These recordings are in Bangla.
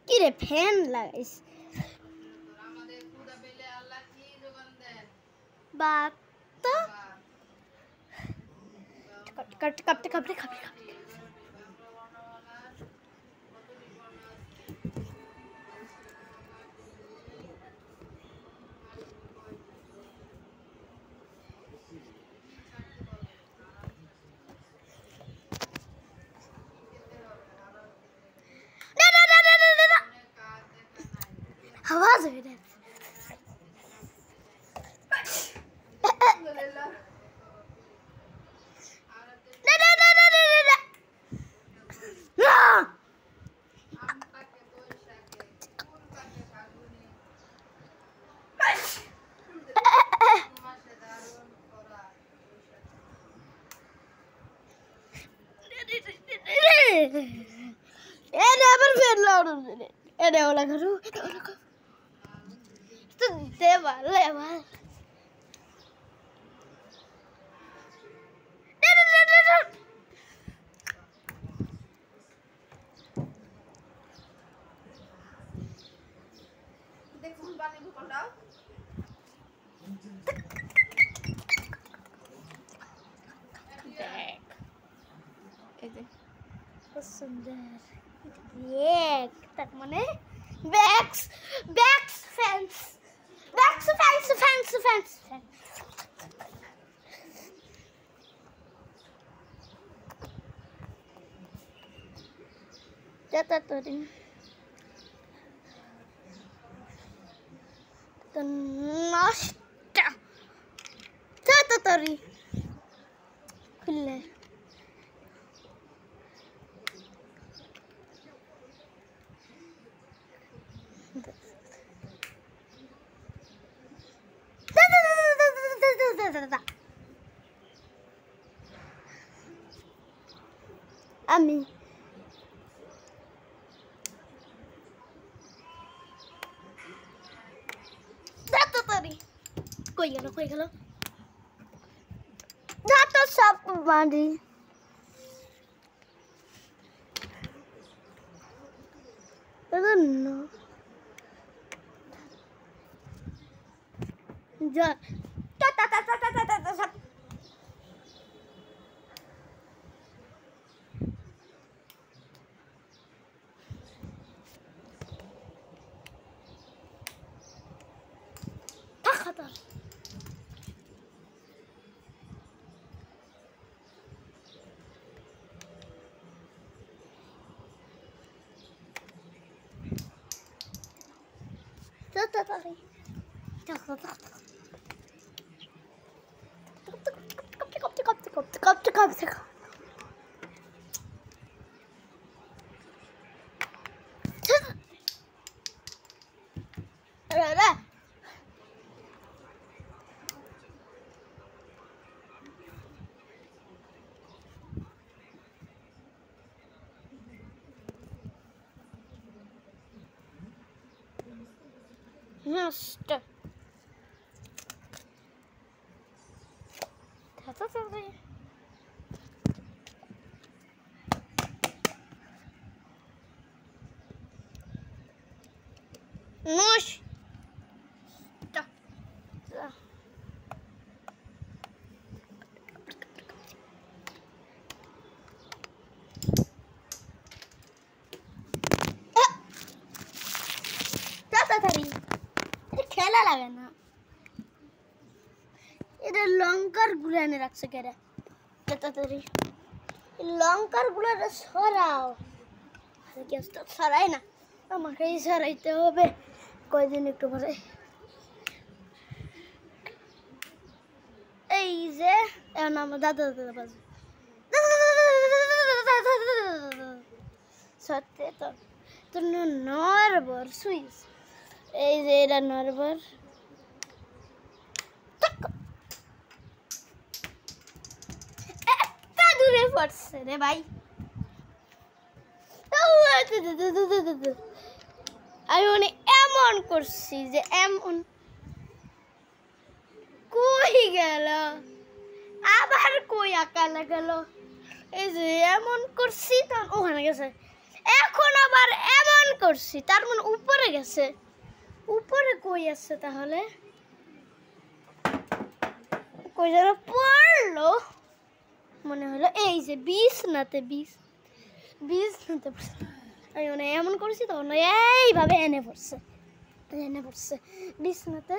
কি রে ফ্যান লাগাইস বাত তো কাপতে आवाज हो रहा है Ada orang baru, itu dewa. Sunder, tak mana? Backs fence. Jatuh tadi. Nasta. Jatuh tadi. Kulle. Ami jatuh tadi koi gelo jatuh sap mandi no ja खतर Nasta. Nosh. খেলা লাগে না এটা লঙ্কার গুলো এনে রাখছে কেরা তাড়াতাড়ি লঙ্কার গুলো সরাও গ্যাস তো সরাই না আমাকেই সরাইতে হবে কয়দিন একটু পরে এই যে এখন আমার দাদা বাজে সত্যি তো তোর নরবর সুইচ এই যে এটা নরবর একটা দূরে পড়ছে রে ভাই আমি মানে এমন করছি যে এমন কই গেল আবার কই আকালে গেল এই যে এমন করছি তখন ওখানে গেছে এখন আবার এমন করছি তার মানে উপরে গেছে উপরে কই আছে তাহলে কই যেন পড়লো মনে হলো এই যে বিছনাতে আমি মানে এমন করছি তখন এইভাবে এনে পড়ছে বিছনাতে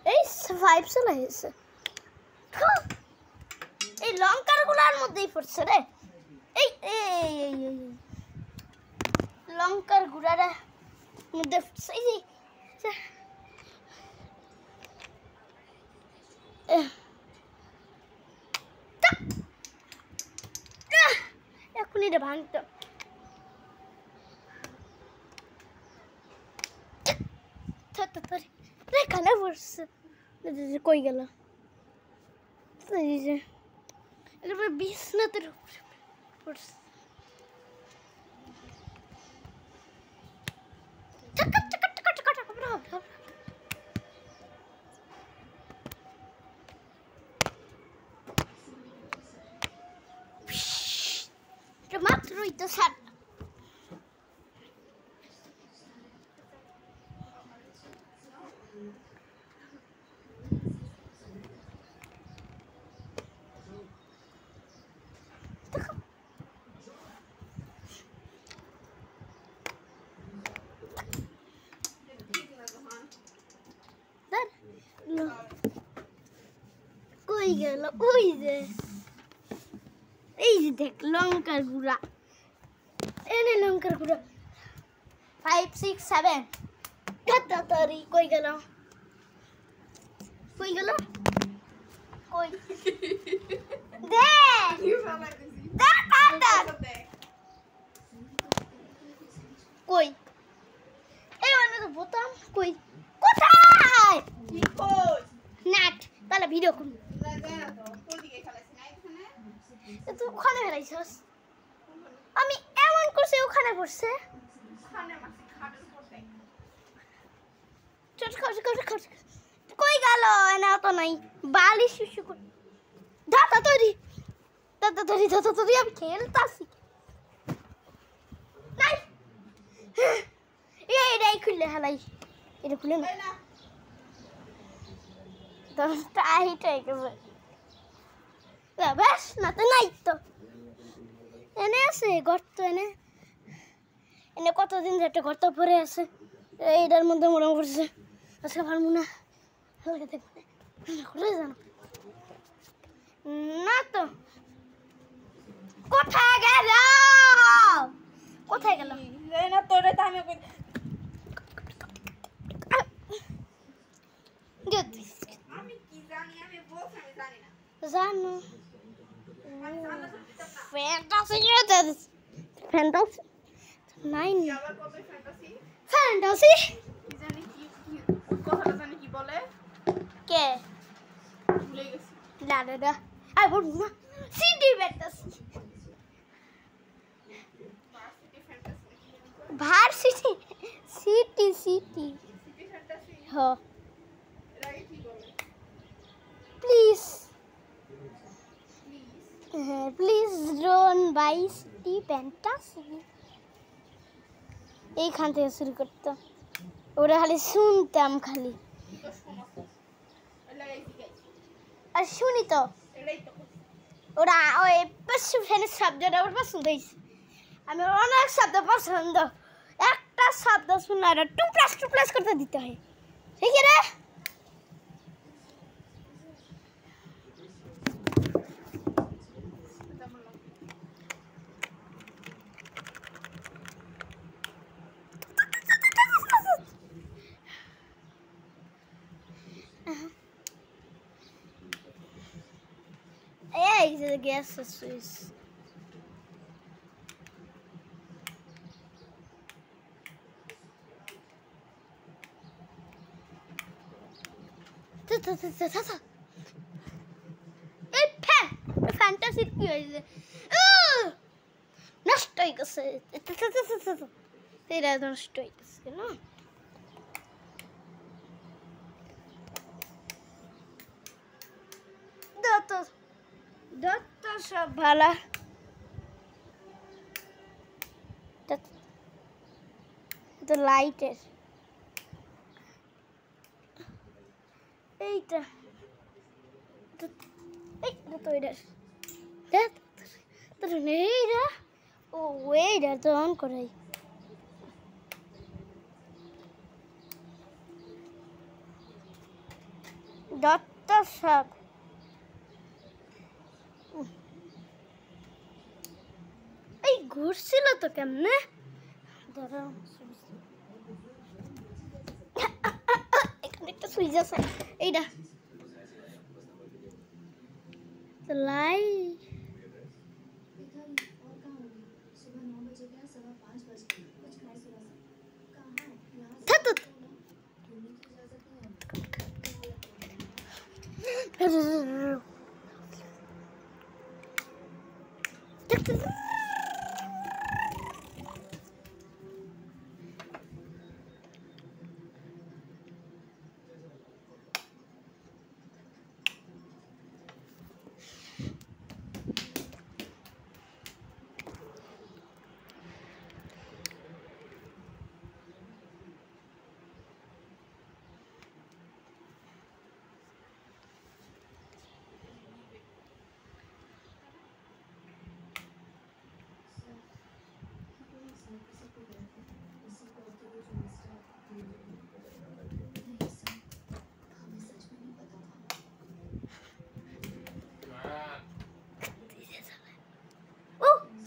এই 5 চলে গেছে এই লঙ্কার গুলার মধ্যেই পড়ছে রে এই এই এই লঙ্কার গুড়ার মধ্যে পড়ছে এই এখনই রে ভাঙতো কানে পড়ছে কই গেল বিছনাতের পড়ছে মাত্রই তো সাত কই গেল ওই যে এই যে দেখ লঙ্কার গুঁড়া এনে লঙ্কার গুঁড়া 5 6 7 তাড়াতাড়ি কই গেল কই দে কই এই মানে তো বোতাম কই কোথায় নাট তাহলে ভিডিও করুন তুই ওখানে ফেলাইছস আমি এমন করছি ওখানে পড়ছে কই গেল না তো নাই বালি শুশু কর দাদা তরি আমি খেলতাছি নাই এই খুললে হালাই এটা খুলে না টাইট হয়ে গেছে বেশ না তো নাই তো এনে আছে গর্ত এনে কতদিন একটা গর্ত পরে আছে এইটার মধ্যে মনে করছে আজকে পারবো না জানো না তো কোথায় গেল না তোরে তো আমি কি জানি আমি বলছি আমি জানি না জানো ফ্যান্টাসি নাই ফ্যান্টাসি কি জানি কি কথাটা জানি কি বলে কে ভুলে গেছি দাদা আই বলবো না city fantasy varsity city fantasy হ্যাঁ এর আগে কি বলে please please don't vice city fantasy এইখান থেকে শুরু করতাম ওরা খালি শুনতাম খালি আর শুনি তো ওরা ওই পশু ফ্যানের শব্দটা আমার পছন্দ হয়েছে আমি অনেক শব্দ পছন্দ একটা শব্দ শুনলে আর টুপ্লাস করতে দিতে হয় ঠিক রে এই যে গ্যাস সুইচ এই ফ্যান্টাসি কি হয়েছে নষ্ট হয়ে হইতেছে এটা নষ্ট হইতেছে কেন দত্ত সব ভালো তো লাইটের এইটা এইটা তো এটা দেখ তোর এইটা ও এইটা তো অন করাই দত্ত সব এই ঘুরছিল তো কেমনে ধরো এখানে একটা সুইচ আছে এইটা লাই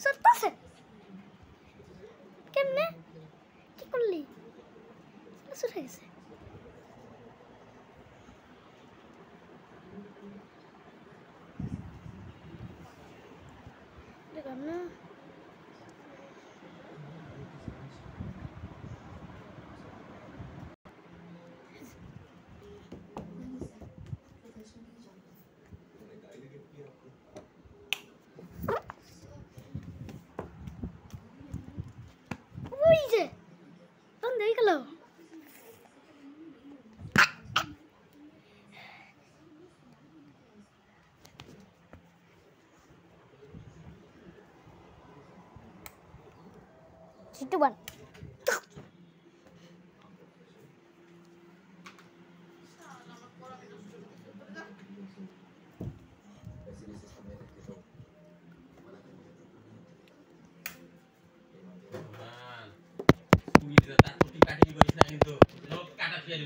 সরতাছে কেমনে কি করলি সরে গেছে দেখলাম না ওই যে বন্ধ হয়ে গেল Situ ban. কাটা ফিরে